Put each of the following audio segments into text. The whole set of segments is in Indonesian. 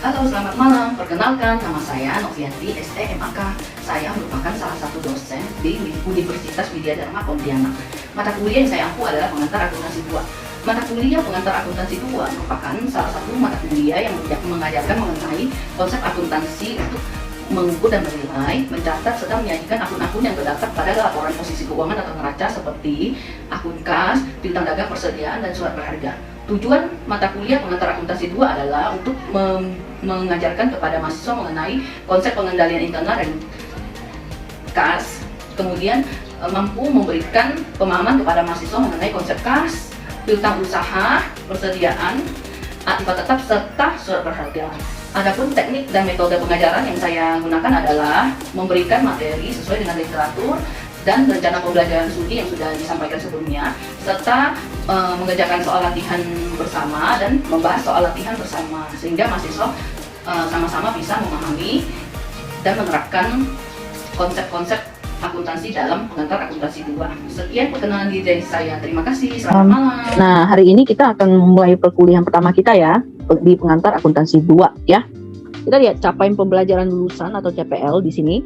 Halo, selamat malam. Perkenalkan, nama saya Novianti, STMAK. Saya merupakan salah satu dosen di Universitas Widya Dharma Pontianak. Mata kuliah yang saya ampu adalah pengantar akuntansi 2. Mata kuliah pengantar akuntansi 2 merupakan salah satu mata kuliah yang mengajarkan mengenai konsep akuntansi untuk mengukur dan menilai, mencatat, serta menyajikan akun-akun yang terdaftar pada laporan posisi keuangan atau neraca seperti akun kas, piutang dagang, persediaan, dan surat berharga. Tujuan mata kuliah pengantar akuntansi 2 adalah untuk mengajarkan kepada mahasiswa mengenai konsep pengendalian internal dan kas, kemudian mampu memberikan pemahaman kepada mahasiswa mengenai konsep kas, piutang usaha, persediaan, aktiva tetap, serta surat berharga. Adapun teknik dan metode pengajaran yang saya gunakan adalah memberikan materi sesuai dengan literatur dan rencana pembelajaran studi yang sudah disampaikan sebelumnya, serta mengerjakan soal latihan bersama dan membahas soal latihan bersama, sehingga mahasiswa sama-sama bisa memahami dan menerapkan konsep-konsep akuntansi dalam pengantar akuntansi 2. Sekian perkenalan diri saya. Terima kasih. Selamat malam. Nah, hari ini kita akan mulai perkuliahan pertama kita ya, di pengantar akuntansi 2 ya. Kita lihat capaian pembelajaran lulusan atau CPL di sini.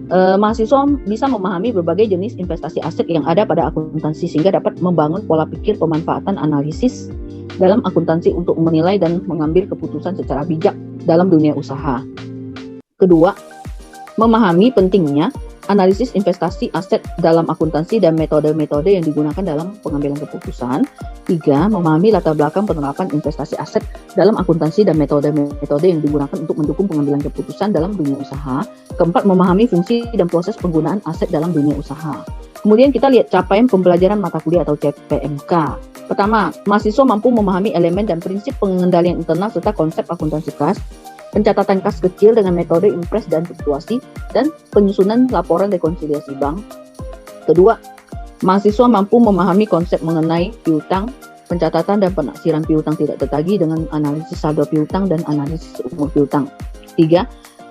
Mahasiswa bisa memahami berbagai jenis investasi aset yang ada pada akuntansi sehingga dapat membangun pola pikir pemanfaatan analisis dalam akuntansi untuk menilai dan mengambil keputusan secara bijak dalam dunia usaha. Kedua, memahami pentingnya analisis investasi aset dalam akuntansi dan metode-metode yang digunakan dalam pengambilan keputusan. 3. Memahami latar belakang penerapan investasi aset dalam akuntansi dan metode-metode yang digunakan untuk mendukung pengambilan keputusan dalam dunia usaha. 4. Memahami fungsi dan proses penggunaan aset dalam dunia usaha. Kemudian kita lihat capaian pembelajaran mata kuliah atau CPMK. Pertama, mahasiswa mampu memahami elemen dan prinsip pengendalian internal serta konsep akuntansi kas, pencatatan kas kecil dengan metode impres dan fluktuasi, dan penyusunan laporan rekonsiliasi bank. Kedua, mahasiswa mampu memahami konsep mengenai piutang, pencatatan dan penaksiran piutang tidak tertagih dengan analisis saldo piutang dan analisis umur piutang. 3.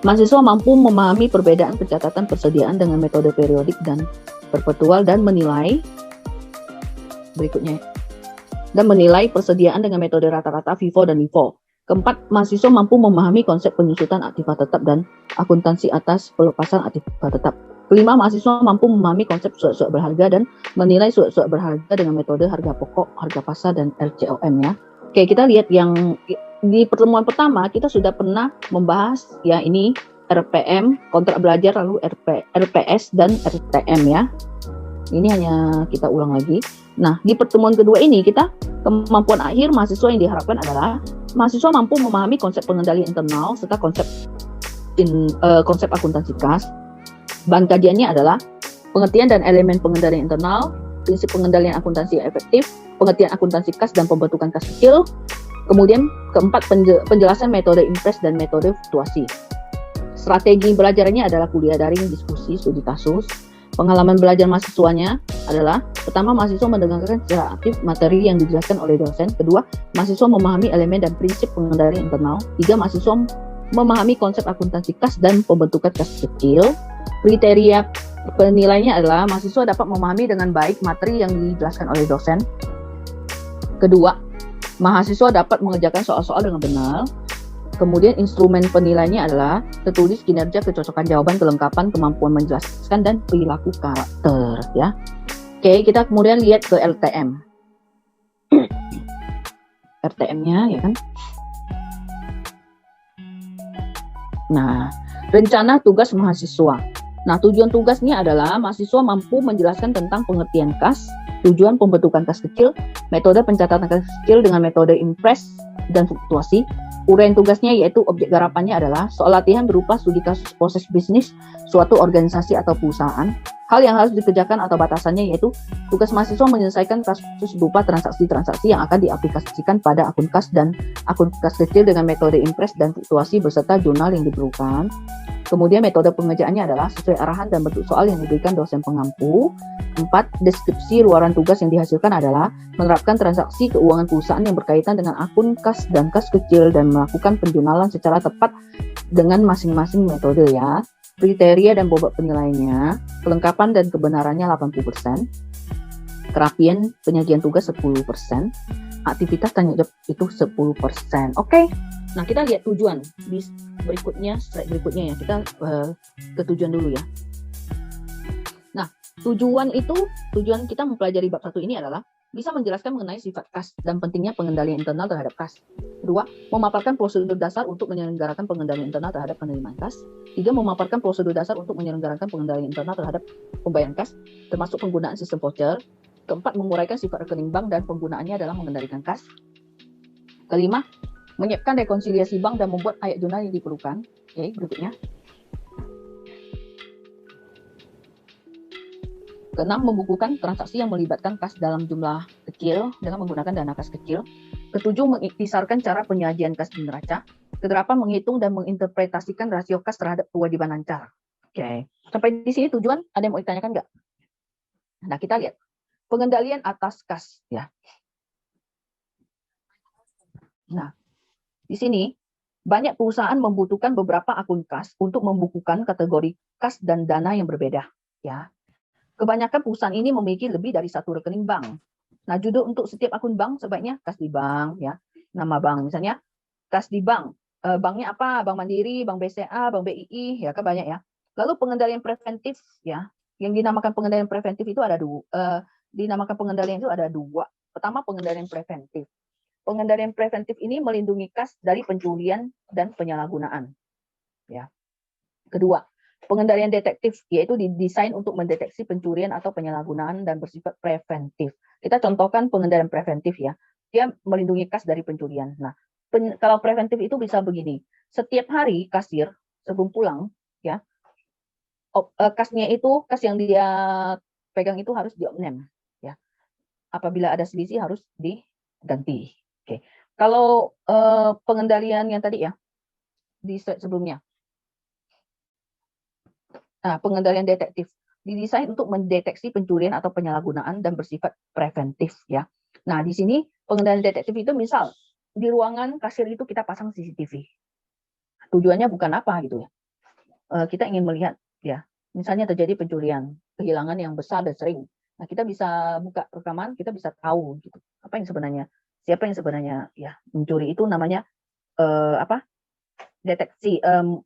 Mahasiswa mampu memahami perbedaan pencatatan persediaan dengan metode periodik dan perpetual dan menilai persediaan dengan metode rata-rata FIFO dan LIFO. 4. Mahasiswa mampu memahami konsep penyusutan aktiva tetap dan akuntansi atas pelepasan aktiva tetap. 5. Mahasiswa mampu memahami konsep surat-surat berharga dan menilai surat-surat berharga dengan metode harga pokok, harga pasar, dan RCOM ya. Oke, kita lihat yang di pertemuan pertama kita sudah pernah membahas ya, ini RPM, kontrak belajar, lalu RPS dan RTM ya. Ini hanya kita ulang lagi. Nah, di pertemuan kedua ini kemampuan akhir mahasiswa yang diharapkan adalah mahasiswa mampu memahami konsep pengendalian internal serta konsep akuntansi kas. Bahan kajiannya adalah pengertian dan elemen pengendalian internal, prinsip pengendalian akuntansi yang efektif, pengertian akuntansi kas dan pembentukan kas kecil. Kemudian keempat, penjelasan metode impres dan metode fluktuasi. Strategi belajarnya adalah kuliah daring, diskusi, studi kasus. Pengalaman belajar mahasiswanya adalah: pertama, mahasiswa mendengarkan secara aktif materi yang dijelaskan oleh dosen. Kedua, mahasiswa memahami elemen dan prinsip pengendalian internal. 3. Mahasiswa memahami konsep akuntansi kas dan pembentukan kas kecil. Kriteria penilainya adalah mahasiswa dapat memahami dengan baik materi yang dijelaskan oleh dosen. Kedua, mahasiswa dapat mengerjakan soal-soal dengan benar. Kemudian instrumen penilainya adalah tertulis, kinerja, kecocokan jawaban, kelengkapan, kemampuan menjelaskan, dan perilaku karakter ya. Oke, kita kemudian lihat ke LTM. RTM-nya ya kan. Nah, rencana tugas mahasiswa. Nah, tujuan tugasnya adalah mahasiswa mampu menjelaskan tentang pengertian kas, tujuan pembentukan kas kecil, metode pencatatan kas kecil dengan metode impres dan fluktuasi. Uraian tugasnya yaitu objek garapannya adalah soal latihan berupa studi kasus proses bisnis suatu organisasi atau perusahaan. Hal yang harus dikerjakan atau batasannya yaitu tugas mahasiswa menyelesaikan kasus berupa transaksi-transaksi yang akan diaplikasikan pada akun kas dan akun kas kecil dengan metode impres dan fluktuasi beserta jurnal yang diperlukan. Kemudian metode pengerjaannya adalah sesuai arahan dan bentuk soal yang diberikan dosen pengampu. 4. Deskripsi luaran tugas yang dihasilkan adalah menerapkan transaksi keuangan perusahaan yang berkaitan dengan akun kas dan kas kecil dan melakukan penjurnalan secara tepat dengan masing-masing metode ya. Kriteria dan bobot penilaiannya, kelengkapan dan kebenarannya 80%, kerapian penyajian tugas 10%, aktivitas tanya jawab itu 10%. Oke. Nah, kita lihat tujuan di berikutnya, slide berikutnya ya. Kita ke tujuan dulu ya. Nah, tujuan kita mempelajari bab 1 ini adalah bisa menjelaskan mengenai sifat kas dan pentingnya pengendalian internal terhadap kas. Kedua, memaparkan prosedur dasar untuk menyelenggarakan pengendalian internal terhadap penerimaan kas. Tiga, memaparkan prosedur dasar untuk menyelenggarakan pengendalian internal terhadap pembayaran kas, termasuk penggunaan sistem voucher. Keempat, menguraikan sifat rekening bank dan penggunaannya dalam mengendalikan kas. Kelima, menyiapkan rekonsiliasi bank dan membuat ayat jurnal yang diperlukan. Oke, berikutnya. Keenam, membukukan transaksi yang melibatkan kas dalam jumlah kecil dengan menggunakan dana kas kecil. Ketujuh, mengiktisarkan cara penyajian kas di neraca. Kedelapan, menghitung dan menginterpretasikan rasio kas terhadap kewajiban lancar. Oke, sampai di sini tujuan ada yang mau ditanyakan nggak? Nah, kita lihat pengendalian atas kas ya. Nah, di sini banyak perusahaan membutuhkan beberapa akun kas untuk membukukan kategori kas dan dana yang berbeda ya. Kebanyakan perusahaan ini memiliki lebih dari satu rekening bank. Nah, judul untuk setiap akun bank sebaiknya kas di bank ya. Nama bank misalnya kas di bank. Banknya apa? Bank Mandiri, Bank BCA, Bank BII ya kan banyak ya. Lalu pengendalian preventif ya. Yang dinamakan pengendalian preventif itu ada dua. Pertama, pengendalian preventif. Pengendalian preventif ini melindungi kas dari pencurian dan penyalahgunaan. Ya. Kedua, pengendalian detektif, yaitu didesain untuk mendeteksi pencurian atau penyalahgunaan dan bersifat preventif. Kita contohkan pengendalian preventif ya. Dia melindungi kas dari pencurian. Nah, kalau preventif itu bisa begini. Setiap hari kasir sebelum pulang ya, kasnya itu, kas yang dia pegang itu harus diopnem ya. Apabila ada selisih harus diganti. Oke. Kalau pengendalian yang tadi ya di slide sebelumnya. Nah, pengendalian detektif didesain untuk mendeteksi pencurian atau penyalahgunaan dan bersifat preventif ya. Nah, di sini pengendalian detektif itu misal di ruangan kasir itu kita pasang CCTV. Tujuannya bukan apa gitu ya. Kita ingin melihat ya, misalnya terjadi pencurian, kehilangan yang besar dan sering. Nah, kita bisa buka rekaman, kita bisa tahu gitu. Apa yang sebenarnya, siapa yang sebenarnya ya mencuri itu namanya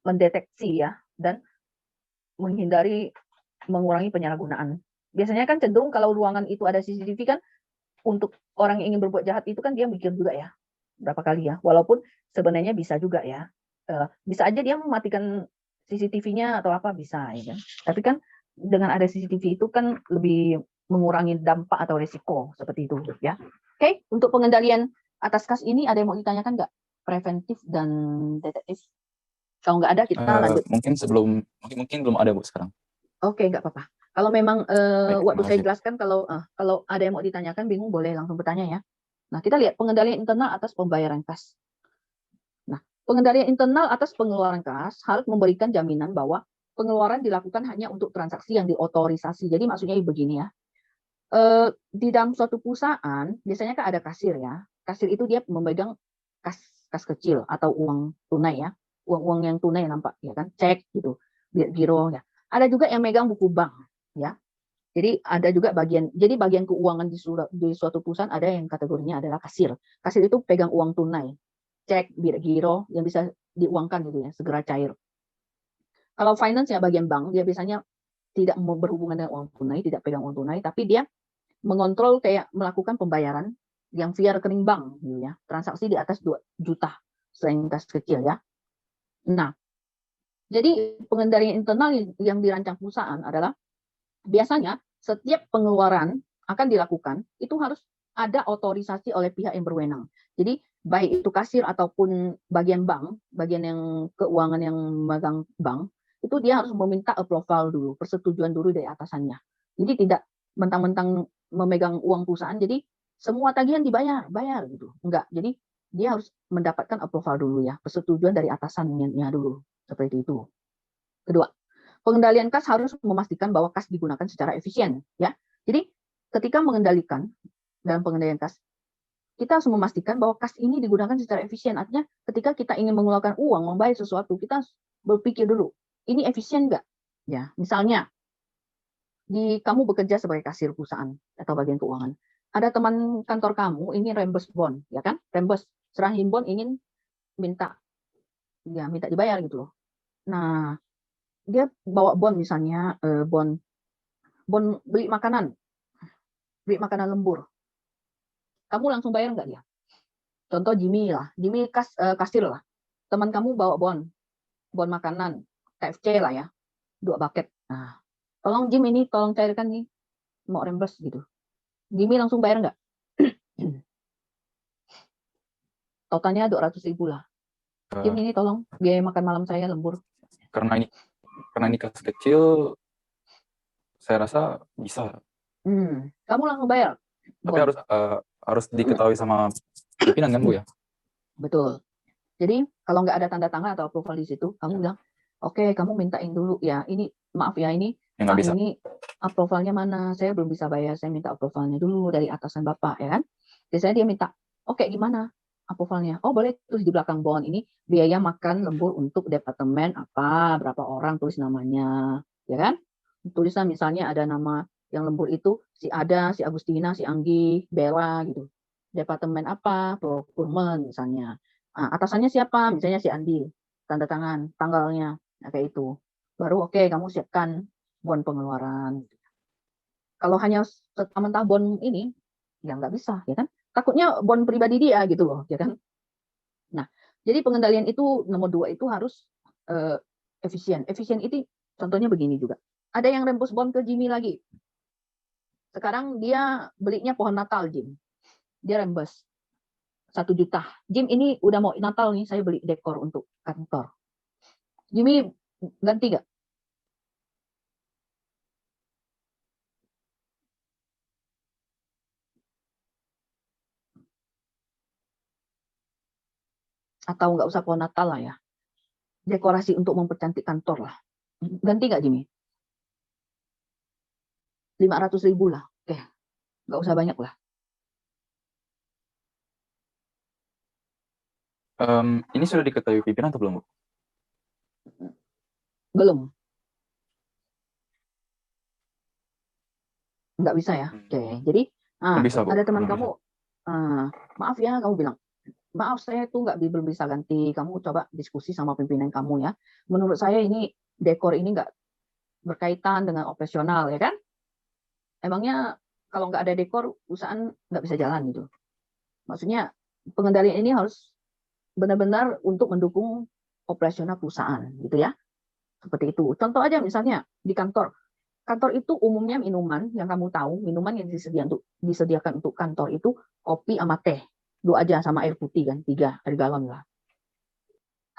mendeteksi ya, dan mengurangi penyalahgunaan. Biasanya kan cenderung kalau ruangan itu ada CCTV kan untuk orang yang ingin berbuat jahat itu kan dia mikir juga ya berapa kali ya. Walaupun sebenarnya bisa juga ya. Bisa aja dia mematikan CCTV-nya atau apa bisa ya kan. Tapi kan dengan ada CCTV itu kan lebih mengurangi dampak atau risiko seperti itu ya. Oke, untuk pengendalian atas kas ini ada yang mau ditanyakan nggak? Preventif dan detektif. Kalau nggak ada kita lanjut. Mungkin belum ada Bu sekarang. Oke, nggak apa-apa. Kalau memang waktu saya makasih. jelaskan, kalau ada yang mau ditanyakan bingung boleh langsung bertanya ya. Nah, kita lihat pengendalian internal atas pembayaran kas. Nah, pengendalian internal atas pengeluaran kas harus memberikan jaminan bahwa pengeluaran dilakukan hanya untuk transaksi yang diotorisasi. Jadi maksudnya begini ya. Di dalam suatu perusahaan biasanya kan ada kasir ya. Kasir itu dia memegang kas kecil atau uang tunai ya. Uang yang tunai nampak ya kan, cek gitu, giro ya. Ada juga yang megang buku bank ya. Jadi ada juga bagian keuangan di suatu perusahaan ada yang kategorinya adalah kasir. Kasir itu pegang uang tunai, cek, giro yang bisa diuangkan gitu ya, segera cair. Kalau finance ya bagian bank, dia biasanya tidak berhubungan dengan uang tunai, tidak pegang uang tunai, tapi dia mengontrol kayak melakukan pembayaran yang via rekening bank gitu ya. Transaksi di atas 2 juta selain kas kecil ya. Nah, jadi pengendalian internal yang dirancang perusahaan adalah biasanya setiap pengeluaran akan dilakukan itu harus ada otorisasi oleh pihak yang berwenang. Jadi baik itu kasir ataupun bagian bank, bagian yang keuangan yang memegang bank, itu dia harus meminta approval dulu, persetujuan dulu dari atasannya. Jadi tidak mentang-mentang memegang uang perusahaan, jadi semua tagihan bayar gitu. Enggak. Jadi dia harus mendapatkan approval dulu ya, persetujuan dari atasannya dulu. Seperti itu. Kedua, pengendalian kas harus memastikan bahwa kas digunakan secara efisien ya. Jadi ketika mengendalikan dalam pengendalian kas, kita harus memastikan bahwa kas ini digunakan secara efisien. Artinya ketika kita ingin mengeluarkan uang, membayar sesuatu, kita berpikir dulu, ini efisien nggak? Ya, misalnya kamu bekerja sebagai kasir perusahaan atau bagian keuangan. ada teman kantor kamu ingin reimburse bond, ya kan? Reimburse, serahin bond ingin minta, ya minta dibayar gitu loh. Nah, dia bawa bond misalnya, bond beli makanan lembur. Kamu langsung bayar nggak dia? Contoh Jimmy lah, Jimmy kasir lah. Teman kamu bawa bond makanan, KFC lah ya, 2 bucket. Nah, tolong Jim ini tolong cairkan nih, mau reimburse gitu. Jimmy langsung bayar nggak? Totalnya 200.000 lah. Jim ini tolong biaya makan malam saya lembur. Karena ini kas kecil, saya rasa bisa. Kamu langsung bayar. Tapi harus diketahui sama pimpinan kan Bu ya? Betul. Jadi kalau nggak ada tanda tangan atau approval di situ, kamu bilang, oke, kamu mintain dulu ya. Ini maaf ya, ini Ya, nggak bisa. ini approvalnya mana? Saya belum bisa bayar. Saya minta approvalnya dulu dari atasan Bapak, ya kan? Biasanya dia minta, oke, gimana approvalnya? Oh, boleh tulis di belakang bond ini biaya makan lembur untuk departemen apa, berapa orang, tulis namanya, ya kan? Tulisan misalnya ada nama yang lembur itu si Ada, si Agustina, si Anggi, Bella gitu. Departemen apa, procurement misalnya. Nah, atasannya siapa? Misalnya si Andi. Tanda tangan, tanggalnya, nah, kayak itu. Baru oke, kamu siapkan bond pengeluaran. Kalau hanya mentah bond ini, ya nggak bisa, ya kan? Takutnya bond pribadi dia gitu loh, ya kan? Nah, jadi pengendalian itu nomor 2 itu harus efisien. Efisien itu contohnya begini juga. Ada yang rembus bond ke Jimmy lagi. Sekarang dia belinya pohon Natal, Jim. Dia rembes 1 juta. Jim, ini udah mau Natal nih, saya beli dekor untuk kantor. Jimmy ganti gak? Atau nggak usah pohon Natal lah ya. Dekorasi untuk mempercantik kantor lah. Ganti gak Jimmy? 500.000 lah. Oke, nggak usah banyak lah. Ini sudah diketahui pimpinan atau belum Bu? Belum. Nggak bisa ya. Oke, jadi Belum bisa, Bu. ada teman Belum kamu, maaf ya, kamu bilang, maaf saya tuh belum bisa ganti. Kamu coba diskusi sama pimpinan kamu ya. Menurut saya ini dekor ini nggak berkaitan dengan operasional, ya kan? Emangnya kalau nggak ada dekor, perusahaan nggak bisa jalan gitu. Maksudnya pengendalian ini harus benar-benar untuk mendukung operasional perusahaan, gitu ya. Seperti itu. Contoh aja misalnya di kantor. Kantor itu umumnya minuman yang kamu tahu, minuman yang disediakan untuk kantor itu kopi sama teh. 2 aja sama air putih kan, 3 air galon lah.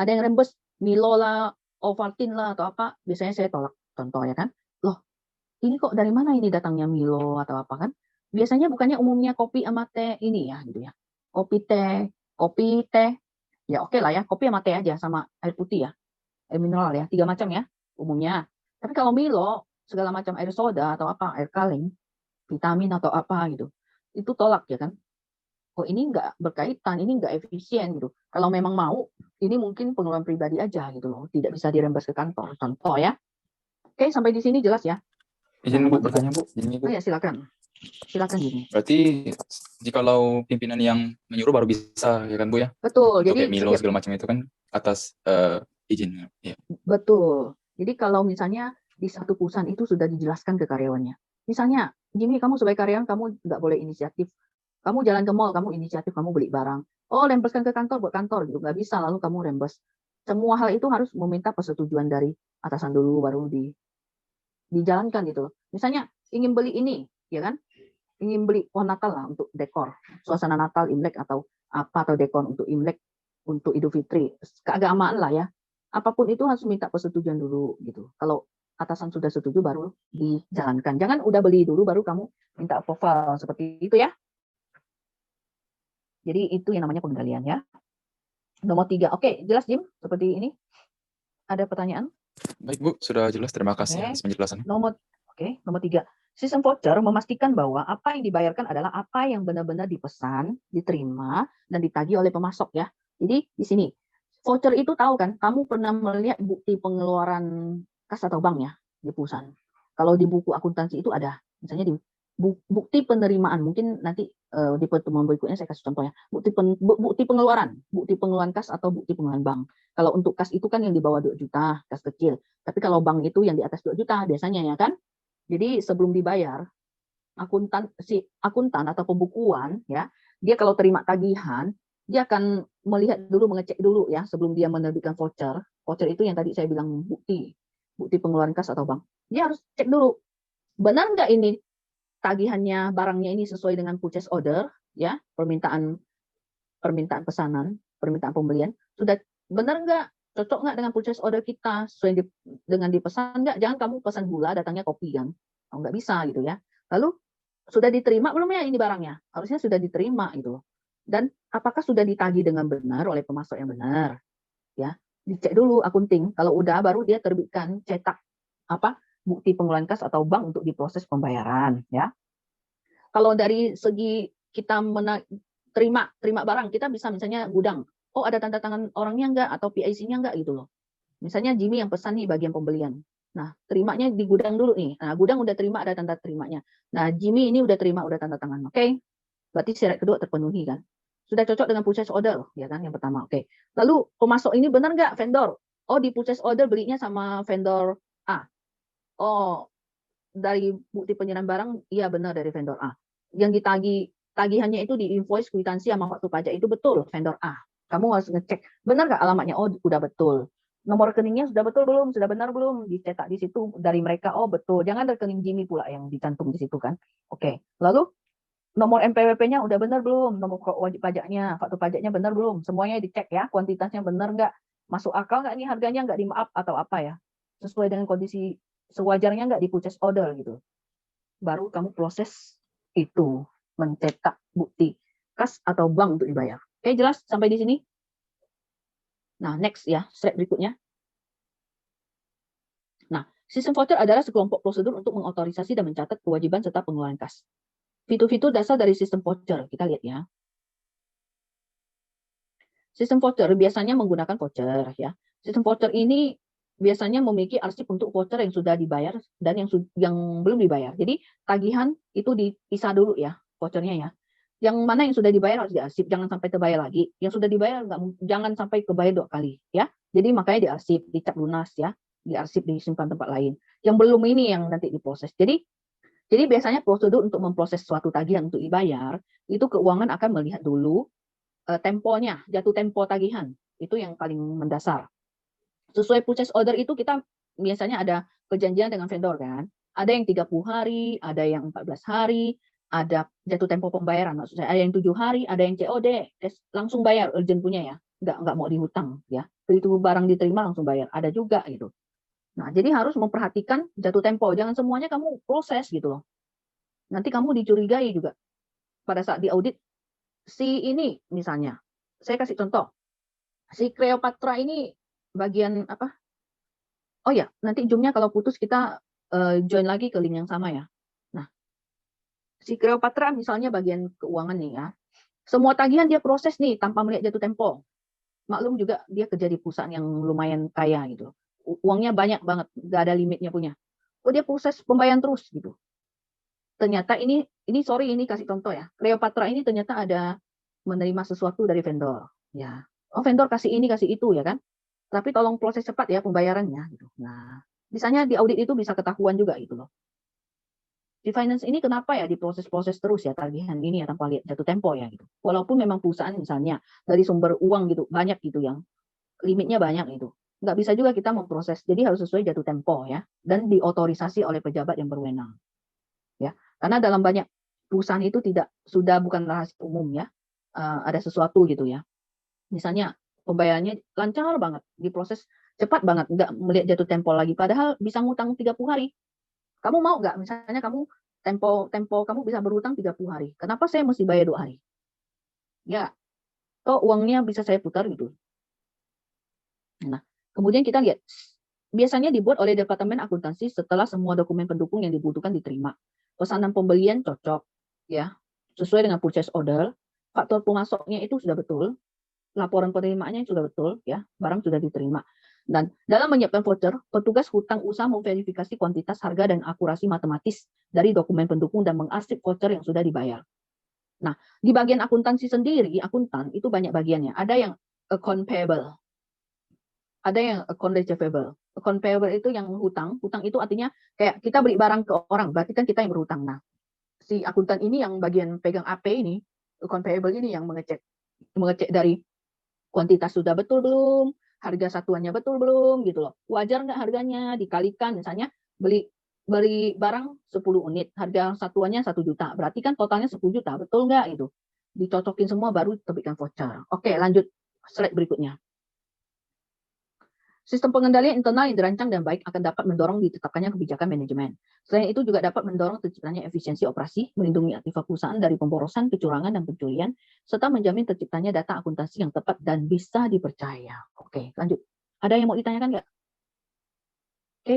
Ada yang rembes Milo lah, Ovaltine lah atau apa, biasanya saya tolak. Contoh ya kan. Loh, ini kok dari mana ini datangnya Milo atau apa kan? Biasanya bukannya umumnya kopi sama teh ini ya gitu ya. Kopi teh, ya oke lah ya, kopi sama teh aja sama air putih ya. Air mineral ya, 3 macam ya umumnya. Tapi kalau Milo, segala macam air soda atau apa, air kaleng, vitamin atau apa gitu, itu tolak ya kan. Oh ini nggak berkaitan, ini nggak efisien gitu. Kalau memang mau, ini mungkin pengeluaran pribadi aja gitu loh, tidak bisa dirembes ke kantor. Contoh ya. Oke, sampai di sini jelas ya. Izin Bu nomor 3. bertanya Bu. Izin Bu. Oh ya, silakan gini. Berarti jikalau pimpinan yang menyuruh baru bisa ya kan Bu ya? Betul. Untuk Jadi kayak Milo segala macam itu kan atas izin ya. betul. Jadi kalau misalnya di satu perusahaan itu sudah dijelaskan ke karyawannya. Misalnya, Jimmy, kamu sebagai karyawan kamu nggak boleh inisiatif. Kamu jalan ke mall, kamu inisiatif, kamu beli barang. Oh, rembeskan ke kantor, buat kantor gitu. Nggak bisa, lalu kamu rembes. Semua hal itu harus meminta persetujuan dari atasan dulu, baru dijalankan gitu. Misalnya ingin beli ini, ya kan? Ingin beli pohon Natal lah untuk dekor, suasana Natal, Imlek atau apa, atau dekor untuk Imlek, untuk Idul Fitri, keagamaan lah ya. Apapun itu harus minta persetujuan dulu gitu. Kalau atasan sudah setuju baru dijalankan. Jangan udah beli dulu baru kamu minta approval seperti itu ya. Jadi itu yang namanya pengendalian ya. Nomor 3. Oke, jelas Jim? Seperti ini. Ada pertanyaan? Baik Bu, sudah jelas. Terima kasih atas penjelasannya. Nomor 3. Sistem voucher memastikan bahwa apa yang dibayarkan adalah apa yang benar-benar dipesan, diterima, dan ditagih oleh pemasok ya. Jadi di sini voucher itu tahu kan, kamu pernah melihat bukti pengeluaran kas atau bank ya di perusahaan. Kalau di buku akuntansi itu ada, misalnya di bukti penerimaan. Mungkin nanti di pertemuan berikutnya saya kasih contohnya. Bukti pengeluaran kas atau bukti pengeluaran bank. Kalau untuk kas itu kan yang di bawah 2 juta, kas kecil. Tapi kalau bank itu yang di atas 2 juta biasanya ya kan. Jadi sebelum dibayar, akuntan atau pembukuan ya, dia kalau terima tagihan, dia akan melihat dulu, mengecek dulu ya sebelum dia menerbitkan voucher. Voucher itu yang tadi saya bilang bukti pengeluaran kas atau bank. Dia harus cek dulu, benar nggak ini tagihannya, barangnya ini sesuai dengan purchase order ya, permintaan pesanan, permintaan pembelian, sudah benar nggak, cocok nggak dengan purchase order kita, sesuai dengan dipesan nggak. Jangan kamu pesan gula datangnya kopi kan, nggak bisa gitu ya. Lalu sudah diterima belum ya ini barangnya? Harusnya sudah diterima itu. Dan apakah sudah ditagih dengan benar oleh pemasok yang benar? Ya, dicek dulu akunting. Kalau udah, baru dia terbitkan cetak bukti pengeluaran kas atau bank untuk diproses pembayaran. Ya, kalau dari segi kita terima barang, kita bisa misalnya gudang. Oh, ada tanda tangan orangnya enggak atau PIC-nya enggak gitu loh. Misalnya Jimmy yang pesan nih bagian pembelian. Nah, terimanya di gudang dulu nih. Nah, gudang udah terima, ada tanda terimanya. Nah, Jimmy ini udah terima, udah tanda tangan. Oke. Berarti syarat kedua terpenuhi kan. Sudah cocok dengan purchase order, ya kan, yang pertama. Oke. Lalu pemasok ini benar nggak vendor? Oh, di purchase order belinya sama vendor A. Oh, dari bukti penyerahan barang, iya benar dari vendor A. Yang tagihannya itu di invoice, kwitansi sama faktur pajak itu betul vendor A. Kamu harus ngecek, benar nggak alamatnya? Oh, udah betul. Nomor rekeningnya sudah betul belum? Sudah benar belum? Dicetak di situ dari mereka. Oh, betul. Jangan rekening Jimmy pula yang dicantum di situ kan. Oke. Lalu nomor NPWP-nya udah benar belum? Nomor wajib pajaknya, faktur pajaknya benar belum? Semuanya dicek ya. Kuantitasnya benar nggak? Masuk akal nggak nih harganya, nggak di maaf atau apa ya? Sesuai dengan kondisi sewajarnya nggak di purchase order gitu. Baru kamu proses itu, mencetak bukti kas atau bank untuk dibayar. Oke, jelas sampai di sini? Nah, next ya, slide berikutnya. Nah, sistem voucher adalah sekelompok prosedur untuk mengotorisasi dan mencatat kewajiban serta pengeluaran kas. Fitur-fitur dasar dari sistem voucher, kita lihat ya. Sistem voucher biasanya menggunakan voucher ya. Sistem voucher ini biasanya memiliki arsip untuk voucher yang sudah dibayar dan yang belum dibayar. Jadi tagihan itu dipisah dulu ya vouchernya ya. Yang mana yang sudah dibayar harus diarsip, jangan sampai terbayar lagi. Yang sudah dibayar jangan sampai kebayar 2 kali ya. Jadi makanya diarsip, dicap lunas ya, diarsip, disimpan tempat lain. Yang belum ini yang nanti diproses. Jadi biasanya prosedur untuk memproses suatu tagihan untuk dibayar, itu keuangan akan melihat dulu temponya, jatuh tempo tagihan. Itu yang paling mendasar. Sesuai purchase order itu kita biasanya ada perjanjian dengan vendor kan. Ada yang 30 hari, ada yang 14 hari, ada jatuh tempo pembayaran. Maksud saya ada yang 7 hari, ada yang COD, langsung bayar, urgent punya ya. Nggak mau dihutang ya. Begitu barang diterima langsung bayar. Ada juga gitu. Nah, jadi harus memperhatikan jatuh tempo. Jangan semuanya kamu proses gitu loh. Nanti kamu dicurigai juga. Pada saat diaudit, si ini misalnya, saya kasih contoh. Si Cleopatra ini bagian apa? Oh ya, nanti Zoom-nya kalau putus kita join lagi ke link yang sama ya. Nah, si Cleopatra misalnya bagian keuangan nih ya. Semua tagihan dia proses nih tanpa melihat jatuh tempo. Maklum juga dia kerja di perusahaan yang lumayan kaya gitu. Uangnya banyak banget, nggak ada limitnya punya. Oh, dia proses pembayaran terus gitu. Ternyata ini sorry ini kasih contoh ya. Cleopatra ini ternyata ada menerima sesuatu dari vendor. Ya, oh vendor kasih ini kasih itu ya kan. Tapi tolong proses cepat ya pembayarannya gitu. Nah, misalnya di audit itu bisa ketahuan juga gitu loh. Di finance ini kenapa ya diproses-proses terus ya tagihan ini ya tanpa lihat jatuh tempo ya gitu. Walaupun memang perusahaan misalnya dari sumber uang gitu banyak gitu yang limitnya banyak itu. Nggak bisa juga kita memproses. Jadi harus sesuai jatuh tempo ya dan diotorisasi oleh pejabat yang berwenang. Ya. Karena dalam banyak perusahaan itu bukan rahasia umum ya. Ada sesuatu gitu ya. Misalnya pembayarannya lancar banget, diproses cepat banget, nggak melihat jatuh tempo lagi. Padahal bisa ngutang 30 hari. Kamu mau nggak? Misalnya kamu tempo kamu bisa berhutang 30 hari. Kenapa saya mesti bayar 2 hari? Ya, toh uangnya bisa saya putar gitu. Nah, kemudian kita lihat, biasanya dibuat oleh Departemen Akuntansi setelah semua dokumen pendukung yang dibutuhkan diterima. Pesanan pembelian cocok, ya, sesuai dengan purchase order. Faktor pemasoknya itu sudah betul. Laporan penerimaannya sudah betul, ya, barang sudah diterima. Dan dalam menyiapkan voucher, petugas hutang usaha memverifikasi kuantitas harga dan akurasi matematis dari dokumen pendukung dan mengarsip voucher yang sudah dibayar. Nah, di bagian akuntansi sendiri, akuntan itu banyak bagiannya. Ada yang account payable, ada yang account receivable. Account payable itu yang hutang. Hutang itu artinya kayak kita beli barang ke orang, berarti kan kita yang berhutang. Nah, si akuntan ini yang bagian pegang AP ini, account payable ini yang mengecek dari kuantitas sudah betul belum, harga satuannya betul belum gitu loh. Wajar nggak harganya dikalikan misalnya beli barang 10 unit, harga satuannya 1 juta. Berarti kan totalnya 10 juta, betul nggak itu? Dicocokin semua baru terbitkan voucher. Oke, lanjut slide berikutnya. Sistem pengendalian internal yang dirancang dan baik akan dapat mendorong ditetapkannya kebijakan manajemen. Selain itu juga dapat mendorong terciptanya efisiensi operasi, melindungi aktiva perusahaan dari pemborosan, kecurangan, dan pencurian, serta menjamin terciptanya data akuntansi yang tepat dan bisa dipercaya. Oke, lanjut. Ada yang mau ditanyakan nggak? Oke,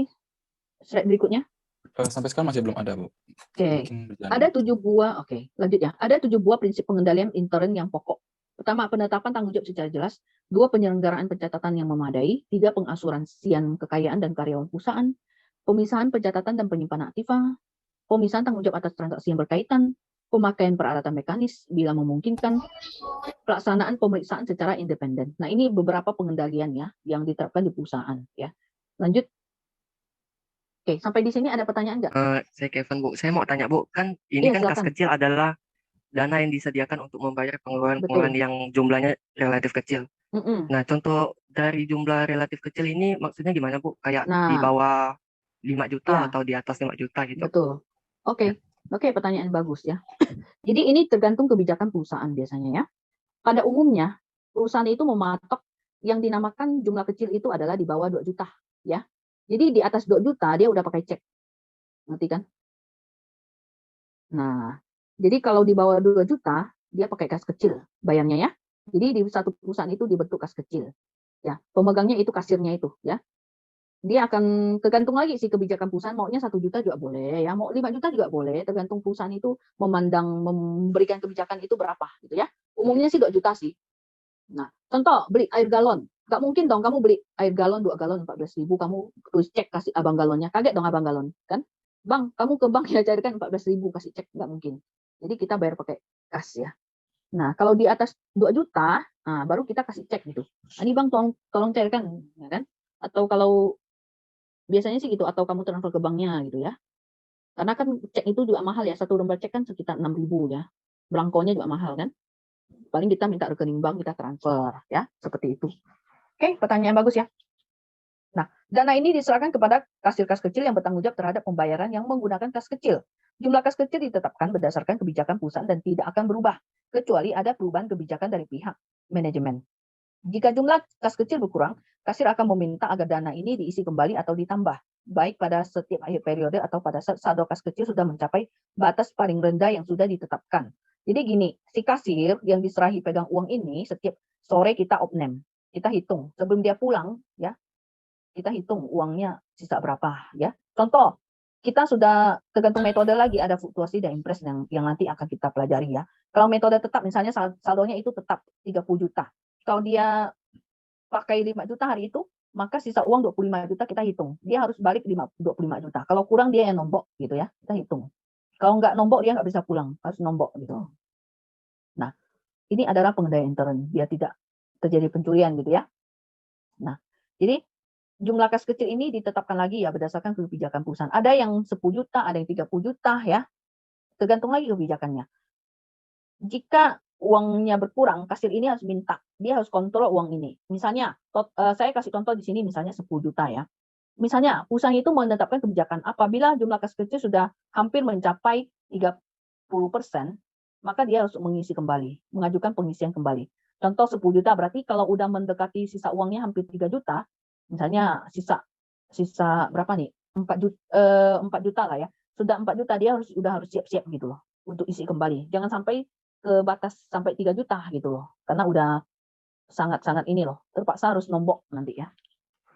slide berikutnya. Sampai sekarang masih belum ada, Bu. Oke, Mungkin berjalan ada waktu. 7 buah. Oke, lanjut ya. Ada 7 buah prinsip pengendalian intern yang pokok. Pertama, penetapan tanggung jawab secara jelas. 2, penyelenggaraan pencatatan yang memadai. 3, pengasuransian kekayaan dan karyawan perusahaan. Pemisahan pencatatan dan penyimpanan aktiva. Pemisahan tanggung jawab atas transaksi yang berkaitan. Pemakaian peralatan mekanis bila memungkinkan. Pelaksanaan pemeriksaan secara independen. Nah, ini beberapa pengendalian ya yang diterapkan di perusahaan ya. Lanjut. Oke, sampai di sini ada pertanyaan nggak? Saya Kevin, Bu. Saya mau tanya, Bu. Kan ini Iya, kan kas silakan. kecil adalah dana yang disediakan untuk membayar pengeluaran-pengeluaran Betul. yang jumlahnya relatif kecil. Mm-mm. Nah, contoh dari jumlah relatif kecil ini maksudnya gimana, Bu? Kayak di Nah, bawah 5 juta ya, atau di atas 5 juta gitu. betul. Ya. Oke, oke, pertanyaan bagus ya. Jadi ini tergantung kebijakan perusahaan biasanya ya. Pada umumnya, perusahaan itu mematok yang dinamakan jumlah kecil itu adalah di bawah 2 juta ya. Jadi di atas 2 juta dia udah pakai cek. Ngerti kan? Nah, jadi kalau di bawah 2 juta, dia pakai kas kecil bayarnya ya. Jadi di satu perusahaan itu dibentuk kas kecil. Ya, pemegangnya itu kasirnya itu ya. Dia akan tergantung lagi sih kebijakan perusahaan, maunya 1 juta juga boleh ya, mau 5 juta juga boleh, tergantung perusahaan itu memberikan kebijakan itu berapa gitu ya. Umumnya sih 2 juta sih. Nah, contoh beli air galon, nggak mungkin dong kamu beli air galon 2 galon 14.000, kamu terus cek kasih abang galonnya, kaget dong abang galon kan. Bang, kamu ke bank ya cairkan 14.000 kasih cek, nggak mungkin. Jadi kita bayar pakai kas ya. Nah, kalau di atas 2 juta, nah, baru kita kasih cek gitu. Nah, ini bang tolong cairkan ya kan. Atau kalau biasanya sih gitu, atau kamu transfer ke banknya gitu ya. Karena kan cek itu juga mahal ya, satu lembar cek kan sekitar 6.000 ya. Belangkonya juga mahal kan. Paling kita minta rekening bank, kita transfer ya, seperti itu. Oke, pertanyaan bagus ya. Nah, dana ini diserahkan kepada kasir kas kecil yang bertanggung jawab terhadap pembayaran yang menggunakan kas kecil. Jumlah kas kecil ditetapkan berdasarkan kebijakan perusahaan dan tidak akan berubah, kecuali ada perubahan kebijakan dari pihak manajemen. Jika jumlah kas kecil berkurang, kasir akan meminta agar dana ini diisi kembali atau ditambah, baik pada setiap akhir periode atau pada saat saldo kas kecil sudah mencapai batas paling rendah yang sudah ditetapkan. Jadi gini, si kasir yang diserahi pegang uang ini setiap sore kita opname, kita hitung sebelum dia pulang ya, kita hitung uangnya sisa berapa ya. Contoh, kita sudah tergantung metode lagi, ada fluktuasi dan impres yang nanti akan kita pelajari ya. Kalau metode tetap misalnya saldonya itu tetap 30 juta. Kalau dia pakai 5 juta hari itu, maka sisa uang 25 juta kita hitung. Dia harus balik 25 juta. Kalau kurang dia yang nombok gitu ya, kita hitung. Kalau nggak nombok dia nggak bisa pulang, harus nombok gitu. Nah, ini adalah pengendalian intern, biar tidak terjadi pencurian gitu ya. Nah, jadi jumlah kas kecil ini ditetapkan lagi ya berdasarkan kebijakan perusahaan. Ada yang 10 juta, ada yang 30 juta ya. Tergantung lagi kebijakannya. Jika uangnya berkurang, kasir ini harus minta, dia harus kontrol uang ini. Misalnya, saya kasih contoh di sini misalnya 10 juta ya. Misalnya, perusahaan itu menetapkan kebijakan apabila jumlah kas kecil sudah hampir mencapai 30%, maka dia harus mengisi kembali, mengajukan pengisian kembali. Contoh 10 juta berarti kalau udah mendekati sisa uangnya hampir 3 juta, misalnya sisa berapa nih? 4 juta lah ya. Sudah 4 juta dia udah harus siap-siap gitu loh untuk isi kembali. Jangan sampai ke batas sampai 3 juta gitu loh. Karena udah sangat-sangat ini loh, terpaksa harus nombok nanti ya.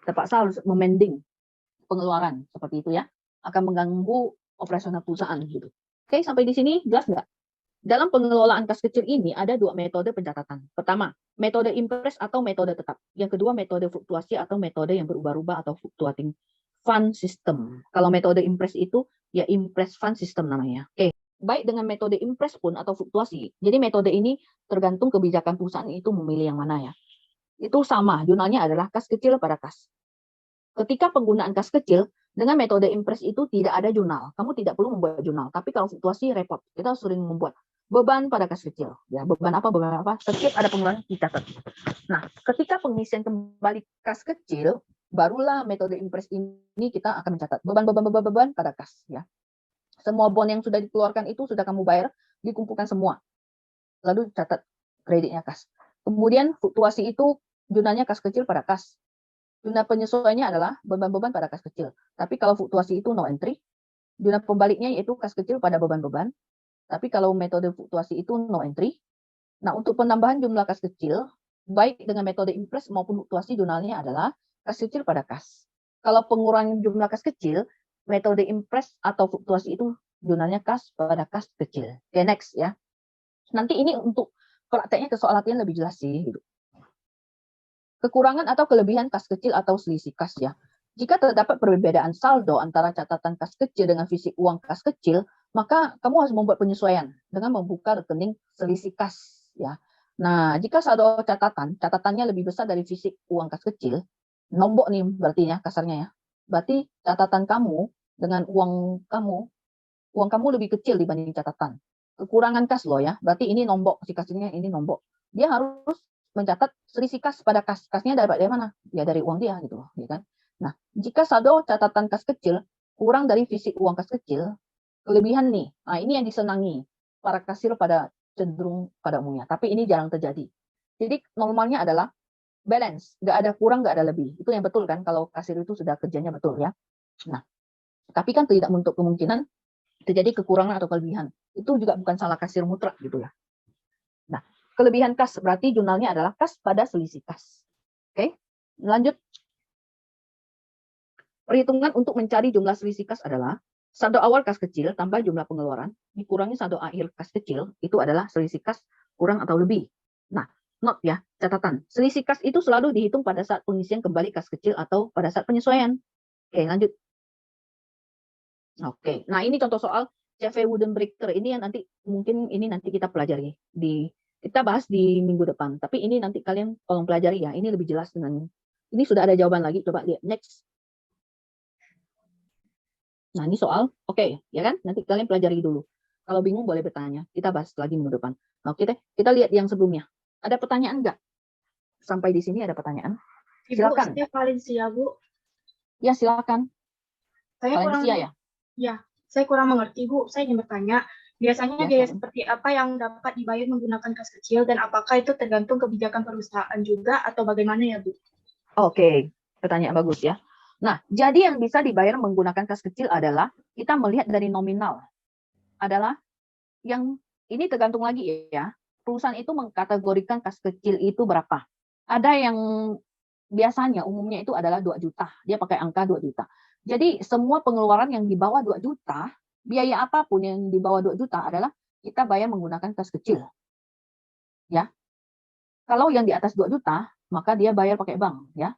Terpaksa harus memending pengeluaran seperti itu ya. Akan mengganggu operasional perusahaan gitu. Oke, sampai di sini jelas nggak? Dalam pengelolaan kas kecil ini ada dua metode pencatatan. Pertama, metode impres atau metode tetap. Yang kedua, metode fluktuasi atau metode yang berubah-ubah atau fluctuating fund system. Kalau metode impres itu ya impres fund system namanya. Oke, baik dengan metode impres pun atau fluktuasi. Jadi metode ini tergantung kebijakan perusahaan itu memilih yang mana ya. Itu sama, jurnalnya adalah kas kecil pada kas. Ketika penggunaan kas kecil, dengan metode impres itu tidak ada jurnal. Kamu tidak perlu membuat jurnal. Tapi kalau fluktuasi repot. Kita sering membuat beban pada kas kecil. Ya, beban apa? Setiap ada pengeluaran dicatat. Nah, ketika pengisian kembali kas kecil, barulah metode impres ini kita akan mencatat beban pada kas. Ya, semua bond yang sudah dikeluarkan itu sudah kamu bayar, dikumpulkan semua. Lalu catat kreditnya kas. Kemudian fluktuasi itu jurnalnya kas kecil pada kas. Jurnal penyesuaiannya adalah beban-beban pada kas kecil. Tapi kalau fluktuasi itu no entry, jurnal pembaliknya yaitu kas kecil pada beban-beban. Tapi kalau metode fluktuasi itu no entry. Nah, untuk penambahan jumlah kas kecil, baik dengan metode impres maupun fluktuasi, jurnalnya adalah kas kecil pada kas. Kalau pengurangan jumlah kas kecil, metode impres atau fluktuasi itu jurnalnya kas pada kas kecil. Oke, next ya. Nanti ini untuk prakteknya ke soal latihan lebih jelas sih. Gitu. Kekurangan atau kelebihan kas kecil atau selisih kas ya. Jika terdapat perbedaan saldo antara catatan kas kecil dengan fisik uang kas kecil, maka kamu harus membuat penyesuaian dengan membuka rekening selisih kas ya. Nah, jika saldo catatannya lebih besar dari fisik uang kas kecil, nombok nih berarti ya kasarnya ya. Berarti catatan kamu dengan uang kamu lebih kecil dibanding catatan. Kekurangan kas loh ya. Berarti ini nombok, si kasnya ini nombok. Dia harus mencatat selisih kas pada kas. Kasnya dari mana? Ya dari uang dia gitu loh, ya kan? Nah, jika saldo catatan kas kecil kurang dari fisik uang kas kecil, kelebihan nih. Nah, ini yang disenangi para kasir pada cenderung pada umumnya. Tapi ini jarang terjadi. Jadi normalnya adalah balance, nggak ada kurang, nggak ada lebih. Itu yang betul kan kalau kasir itu sudah kerjanya betul ya. Nah, tapi kan tidak menutup kemungkinan terjadi kekurangan atau kelebihan. Itu juga bukan salah kasir mutlak gitu ya. Nah, kelebihan kas berarti jurnalnya adalah kas pada selisih kas. Oke, lanjut. Perhitungan untuk mencari jumlah selisih kas adalah saldo awal kas kecil tambah jumlah pengeluaran dikurangi saldo akhir kas kecil, itu adalah selisih kas kurang atau lebih. Nah, note ya, catatan. Selisih kas itu selalu dihitung pada saat pengisian kembali kas kecil atau pada saat penyesuaian. Oke, lanjut. Oke, nah ini contoh soal CV Wooden Breaker ini yang nanti mungkin ini nanti kita pelajari kita bahas di minggu depan. Tapi ini nanti kalian tolong pelajari ya. Ini lebih jelas dengan ini sudah ada jawaban lagi. Coba lihat next. Nah ini soal, oke, ya kan? Nanti kalian pelajari dulu. Kalau bingung boleh bertanya. Kita bahas lagi minggu depan. Nah, kita lihat yang sebelumnya. Ada pertanyaan nggak? Sampai di sini ada pertanyaan? Silakan. Saya Valencia, Bu. Ya silakan. Saya kurang Valencia ya. Ya, saya kurang mengerti, Bu. Saya ingin bertanya, biasanya Ya, biaya silakan. seperti apa yang dapat dibayar menggunakan kas kecil dan apakah itu tergantung kebijakan perusahaan juga atau bagaimana ya, Bu? Oke, pertanyaan bagus ya. Nah, jadi yang bisa dibayar menggunakan kas kecil adalah kita melihat dari nominal. Adalah yang ini tergantung lagi ya. Perusahaan itu mengkategorikan kas kecil itu berapa. Ada yang biasanya umumnya itu adalah 2 juta. Dia pakai angka 2 juta. Jadi semua pengeluaran yang di bawah 2 juta, biaya apapun yang di bawah 2 juta adalah kita bayar menggunakan kas kecil. Ya. Kalau yang di atas 2 juta, maka dia bayar pakai bank ya.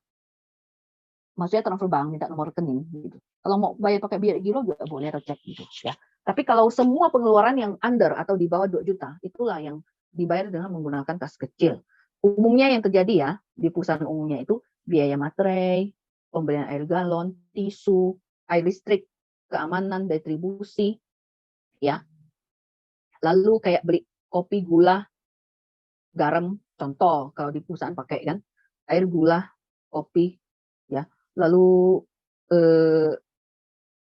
Maksudnya transfer bank, minta nomor rekening gitu. Kalau mau bayar pakai biaya giro juga boleh recek gitu ya. Tapi kalau semua pengeluaran yang under atau di bawah 2 juta, itulah yang dibayar dengan menggunakan kas kecil. Umumnya yang terjadi ya, di perusahaan umumnya itu biaya materai, pembelian air galon, tisu, air listrik, keamanan, distribusi, ya. Lalu kayak beli kopi, gula, garam, contoh kalau di perusahaan pakai kan, air, gula, kopi, ya. Lalu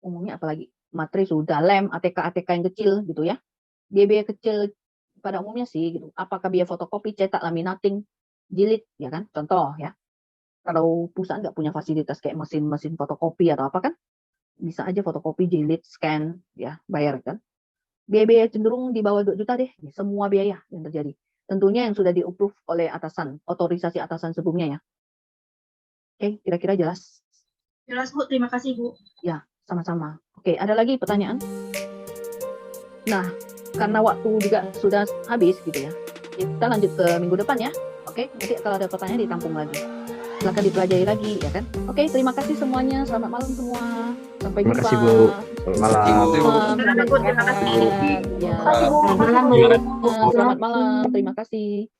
umumnya apalagi materai sudah lem, ATK yang kecil gitu ya. Biaya kecil pada umumnya sih gitu. Apakah biaya fotokopi, cetak, laminating, jilid, ya kan? Contoh ya. Kalau perusahaan nggak punya fasilitas kayak mesin fotokopi atau apa kan, bisa aja fotokopi, jilid, scan, ya bayar kan. Biaya cenderung di bawah 2 juta deh, semua biaya yang terjadi. Tentunya yang sudah di-approve oleh atasan, otorisasi atasan sebelumnya ya. Oke, kira-kira jelas? Jelas, Bu. Terima kasih, Bu. Ya, sama-sama. Oke, ada lagi pertanyaan? Nah, karena waktu juga sudah habis gitu ya. Kita lanjut ke minggu depan ya. Oke, nanti kalau ada pertanyaan ditampung lagi. Silakan dipelajari lagi ya kan. Oke, terima kasih semuanya. Selamat malam semua. Sampai Terima jumpa. kasih, Bu. Selamat malam. Selamat Terima kasih, Bu. Terima kasih. malam. Ya. Terima kasih, Bu. Selamat malam. Terima kasih.